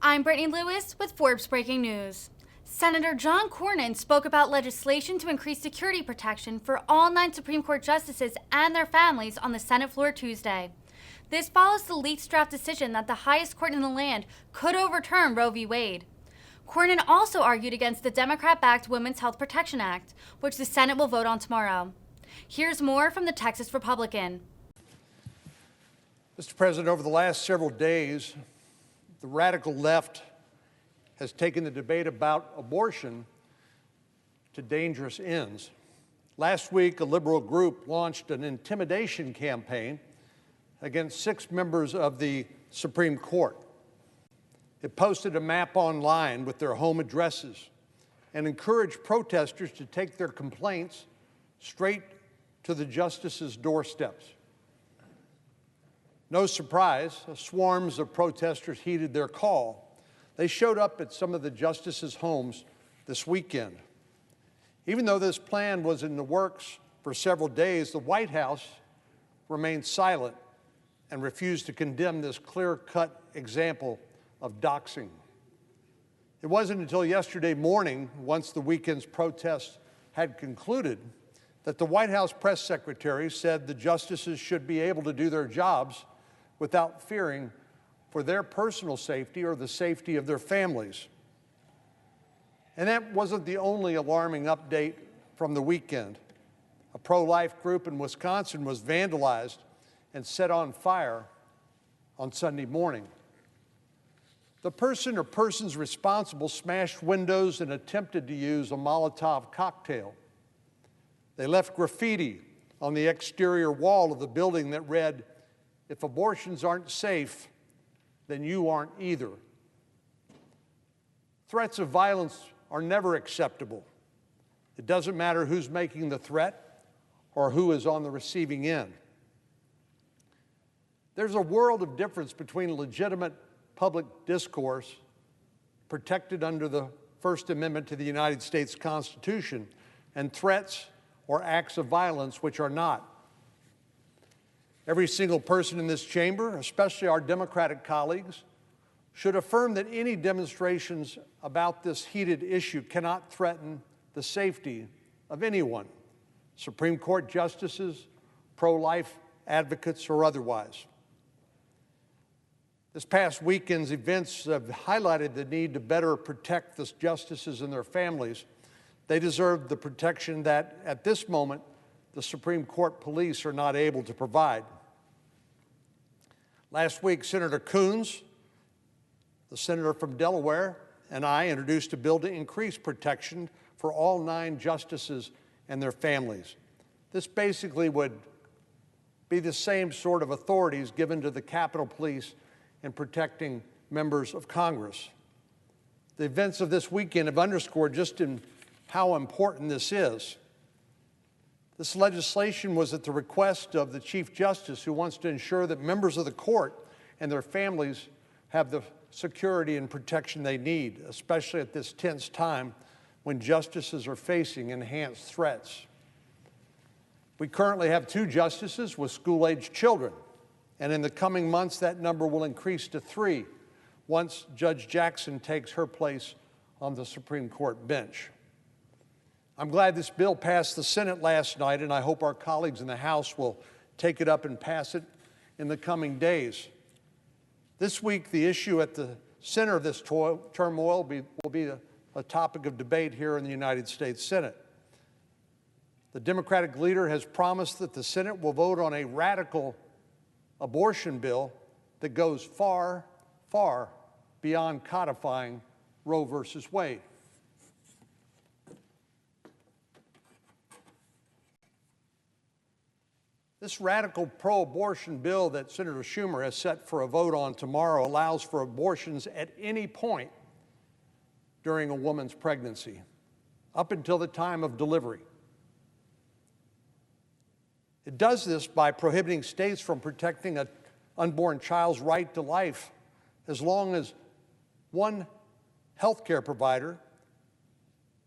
I'm Brittany Lewis with Forbes Breaking News. Senator John Cornyn spoke about legislation to increase security protection for all 9 Supreme Court justices and their families on the Senate floor Tuesday. This follows the leaked draft decision that the highest court in the land could overturn Roe v. Wade. Cornyn also argued against the Democrat-backed Women's Health Protection Act, which the Senate will vote on tomorrow. Here's more from the Texas Republican. Mr. President, over the last several days, the radical left has taken the debate about abortion to dangerous ends. Last week, a liberal group launched an intimidation campaign against 6 members of the Supreme Court. It posted a map online with their home addresses and encouraged protesters to take their complaints straight to the justices' doorsteps. No surprise, swarms of protesters heeded their call. They showed up at some of the justices' homes this weekend. Even though this plan was in the works for several days, the White House remained silent and refused to condemn this clear-cut example of doxing. It wasn't until yesterday morning, once the weekend's protests had concluded, that the White House press secretary said the justices should be able to do their jobs without fearing for their personal safety or the safety of their families. And that wasn't the only alarming update from the weekend. A pro-life group in Wisconsin was vandalized and set on fire on Sunday morning. The person or persons responsible smashed windows and attempted to use a Molotov cocktail. They left graffiti on the exterior wall of the building that read, "If abortions aren't safe, then you aren't either." Threats of violence are never acceptable. It doesn't matter who's making the threat or who is on the receiving end. There's a world of difference between legitimate public discourse protected under the First Amendment to the United States Constitution and threats or acts of violence which are not. Every single person in this chamber, especially our Democratic colleagues, should affirm that any demonstrations about this heated issue cannot threaten the safety of anyone, Supreme Court justices, pro-life advocates, or otherwise. This past weekend's events have highlighted the need to better protect the justices and their families. They deserve the protection that, at this moment, the Supreme Court police are not able to provide. Last week, Senator Coons, the senator from Delaware, and I introduced a bill to increase protection for all 9 justices and their families. This basically would be the same sort of authorities given to the Capitol Police in protecting members of Congress. The events of this weekend have underscored just how important this is. This legislation was at the request of the Chief Justice, who wants to ensure that members of the court and their families have the security and protection they need, especially at this tense time when justices are facing enhanced threats. We currently have 2 justices with school-aged children, and in the coming months that number will increase to 3 once Judge Jackson takes her place on the Supreme Court bench. I'm glad this bill passed the Senate last night, and I hope our colleagues in the House will take it up and pass it in the coming days. This week, the issue at the center of this turmoil will be a topic of debate here in the United States Senate. The Democratic leader has promised that the Senate will vote on a radical abortion bill that goes far, far beyond codifying Roe versus Wade. This radical pro-abortion bill that Senator Schumer has set for a vote on tomorrow allows for abortions at any point during a woman's pregnancy, up until the time of delivery. It does this by prohibiting states from protecting an unborn child's right to life as long as one healthcare provider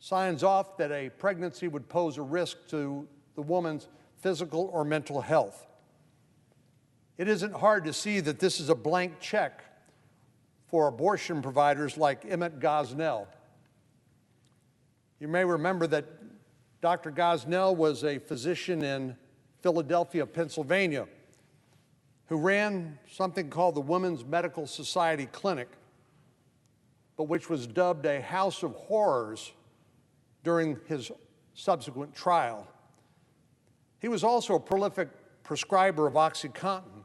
signs off that a pregnancy would pose a risk to the woman's physical or mental health. It isn't hard to see that this is a blank check for abortion providers like Emmett Gosnell. You may remember that Dr. Gosnell was a physician in Philadelphia, Pennsylvania, who ran something called the Women's Medical Society Clinic, but which was dubbed a house of horrors during his subsequent trial. He was also a prolific prescriber of OxyContin.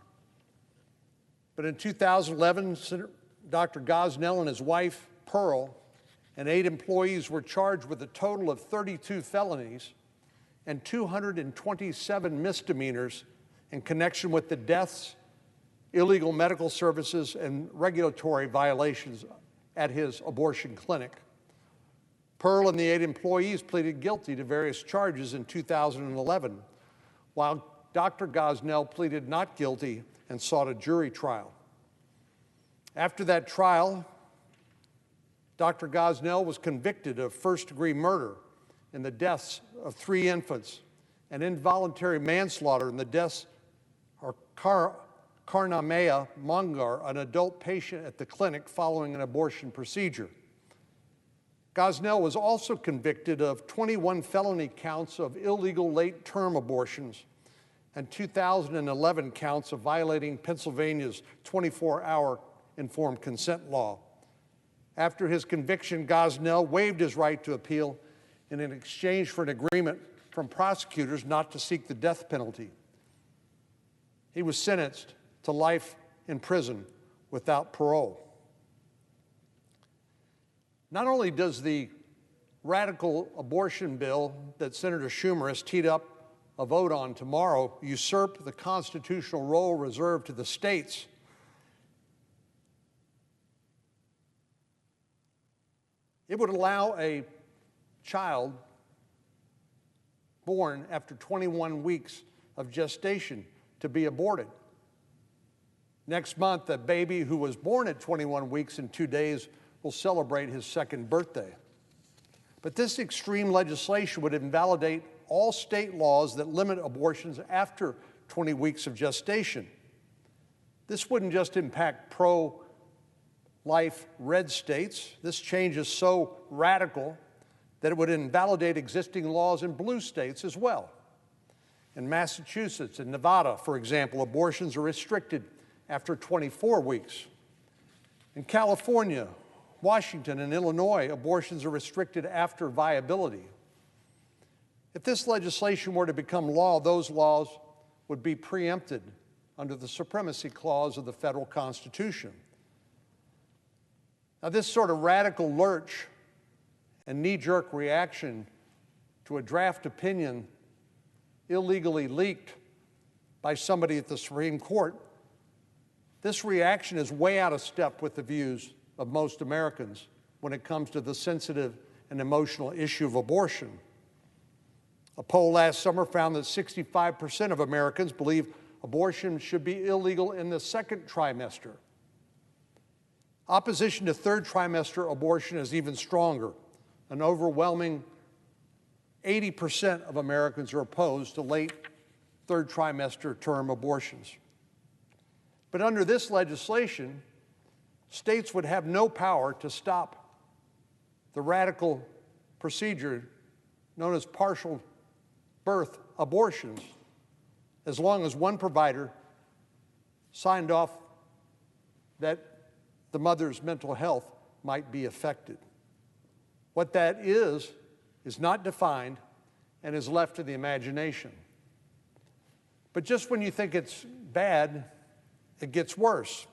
But in 2011, Dr. Gosnell and his wife, Pearl, and 8 employees were charged with a total of 32 felonies and 227 misdemeanors in connection with the deaths, illegal medical services, and regulatory violations at his abortion clinic. Pearl and the 8 employees pleaded guilty to various charges in 2011, while Dr. Gosnell pleaded not guilty and sought a jury trial. After that trial, Dr. Gosnell was convicted of first-degree murder in the deaths of 3 infants and involuntary manslaughter in the deaths of Karnamaya Mongar, an adult patient at the clinic following an abortion procedure. Gosnell was also convicted of 21 felony counts of illegal late-term abortions and 2011 counts of violating Pennsylvania's 24-hour informed consent law. After his conviction, Gosnell waived his right to appeal in exchange for an agreement from prosecutors not to seek the death penalty. He was sentenced to life in prison without parole. Not only does the radical abortion bill that Senator Schumer has teed up a vote on tomorrow usurp the constitutional role reserved to the states, it would allow a child born after 21 weeks of gestation to be aborted. Next month, a baby who was born at 21 weeks and 2 days will celebrate his 2nd birthday. But this extreme legislation would invalidate all state laws that limit abortions after 20 weeks of gestation. This wouldn't just impact pro-life red states. This change is so radical that it would invalidate existing laws in blue states as well. In Massachusetts and Nevada, for example, abortions are restricted after 24 weeks. In California, Washington, and Illinois, abortions are restricted after viability. If this legislation were to become law, those laws would be preempted under the Supremacy Clause of the federal Constitution. Now, this sort of radical lurch and knee-jerk reaction to a draft opinion illegally leaked by somebody at the Supreme Court, this reaction is way out of step with the views of most Americans when it comes to the sensitive and emotional issue of abortion. A poll last summer found that 65% of Americans believe abortion should be illegal in the 2nd trimester. Opposition to 3rd trimester abortion is even stronger. An overwhelming 80% of Americans are opposed to late 3rd trimester term abortions. But under this legislation, states would have no power to stop the radical procedure known as partial birth abortions, as long as one provider signed off that the mother's mental health might be affected. What that is not defined and is left to the imagination. But just when you think it's bad, it gets worse.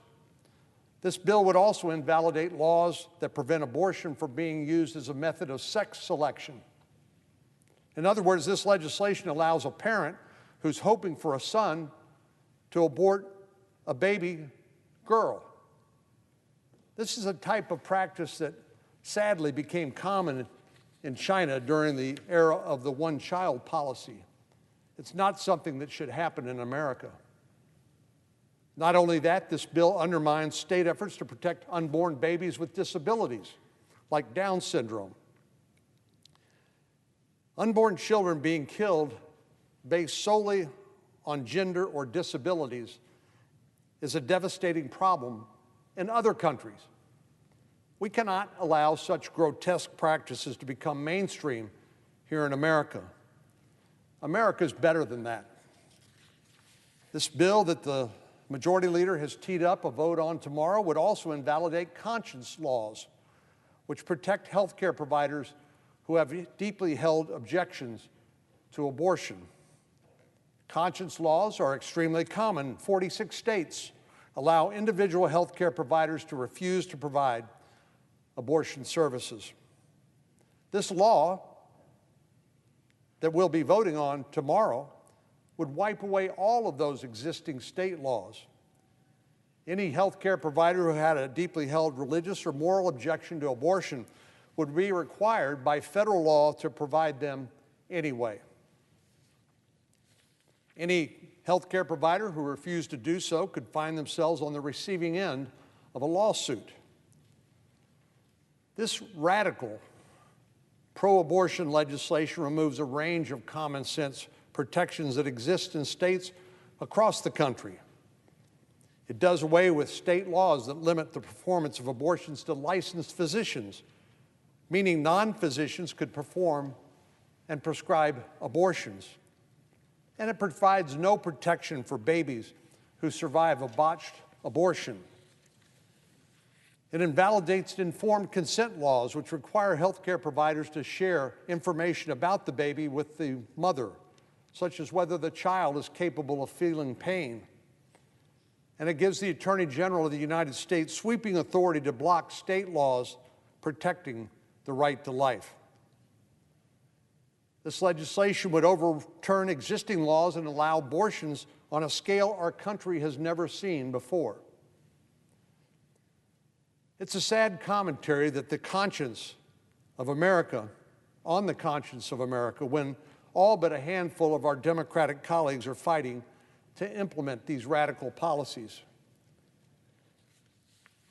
This bill would also invalidate laws that prevent abortion from being used as a method of sex selection. In other words, this legislation allows a parent who's hoping for a son to abort a baby girl. This is a type of practice that sadly became common in China during the era of the one-child policy. It's not something that should happen in America. Not only that, this bill undermines state efforts to protect unborn babies with disabilities, like Down syndrome. Unborn children being killed based solely on gender or disabilities is a devastating problem in other countries, We cannot allow such grotesque practices to become mainstream here in America. America is better than that. This bill that the Majority Leader has teed up a vote on tomorrow would also invalidate conscience laws, which protect health care providers who have deeply held objections to abortion. Conscience laws are extremely common. 46 states allow individual health care providers to refuse to provide abortion services. This law that we'll be voting on tomorrow would wipe away all of those existing state laws. Any health care provider who had a deeply held religious or moral objection to abortion would be required by federal law to provide them anyway. Any health care provider who refused to do so could find themselves on the receiving end of a lawsuit. This radical pro-abortion legislation removes a range of common sense protections that exist in states across the country. It does away with state laws that limit the performance of abortions to licensed physicians, meaning non-physicians could perform and prescribe abortions. And it provides no protection for babies who survive a botched abortion. It invalidates informed consent laws, which require health care providers to share information about the baby with the mother, such as whether the child is capable of feeling pain. And it gives the Attorney General of the United States sweeping authority to block state laws protecting the right to life. This legislation would overturn existing laws and allow abortions on a scale our country has never seen before. It's a sad commentary that the conscience of America, on the conscience of America, when all but a handful of our Democratic colleagues are fighting to implement these radical policies.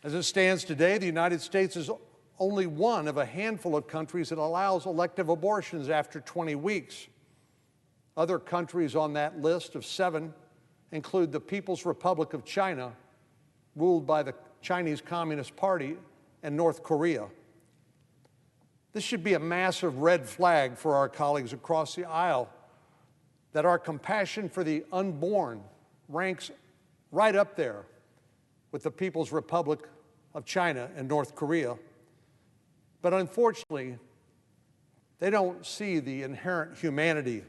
As it stands today, the United States is only one of a handful of countries that allows elective abortions after 20 weeks. Other countries on that list of 7 include the People's Republic of China, ruled by the Chinese Communist Party, and North Korea. This should be a massive red flag for our colleagues across the aisle that our compassion for the unborn ranks right up there with the People's Republic of China and North Korea. But unfortunately, they don't see the inherent humanity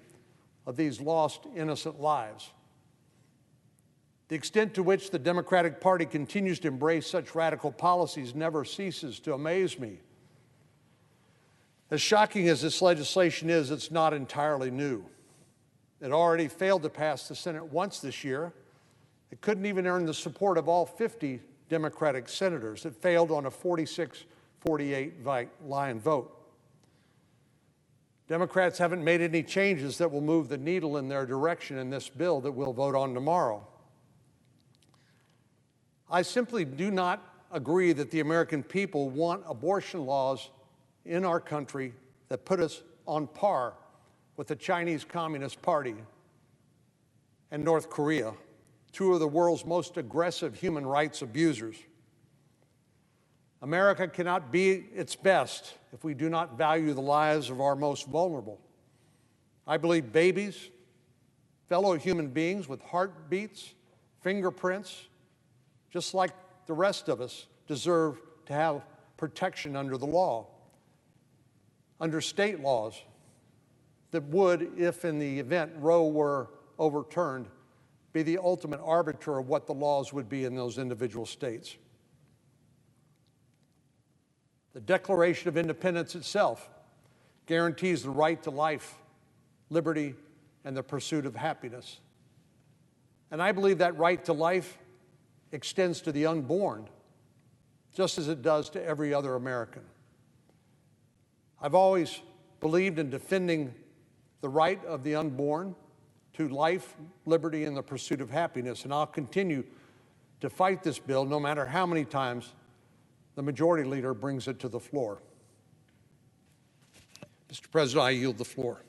of these lost, innocent lives. The extent to which the Democratic Party continues to embrace such radical policies never ceases to amaze me. As shocking as this legislation is, it's not entirely new. It already failed to pass the Senate once this year. It couldn't even earn the support of all 50 Democratic senators. It failed on a 46-48 line vote. Democrats haven't made any changes that will move the needle in their direction in this bill that we'll vote on tomorrow. I simply do not agree that the American people want abortion laws in our country that put us on par with the Chinese Communist Party and North Korea, 2 of the world's most aggressive human rights abusers. America cannot be its best if we do not value the lives of our most vulnerable. I believe babies, fellow human beings with heartbeats, fingerprints, just like the rest of us, deserve to have protection under the law, under state laws that would, if in the event Roe were overturned, be the ultimate arbiter of what the laws would be in those individual states. The Declaration of Independence itself guarantees the right to life, liberty, and the pursuit of happiness. And I believe that right to life extends to the unborn, just as it does to every other American. I've always believed in defending the right of the unborn to life, liberty, and the pursuit of happiness, and I'll continue to fight this bill no matter how many times the Majority Leader brings it to the floor. Mr. President, I yield the floor.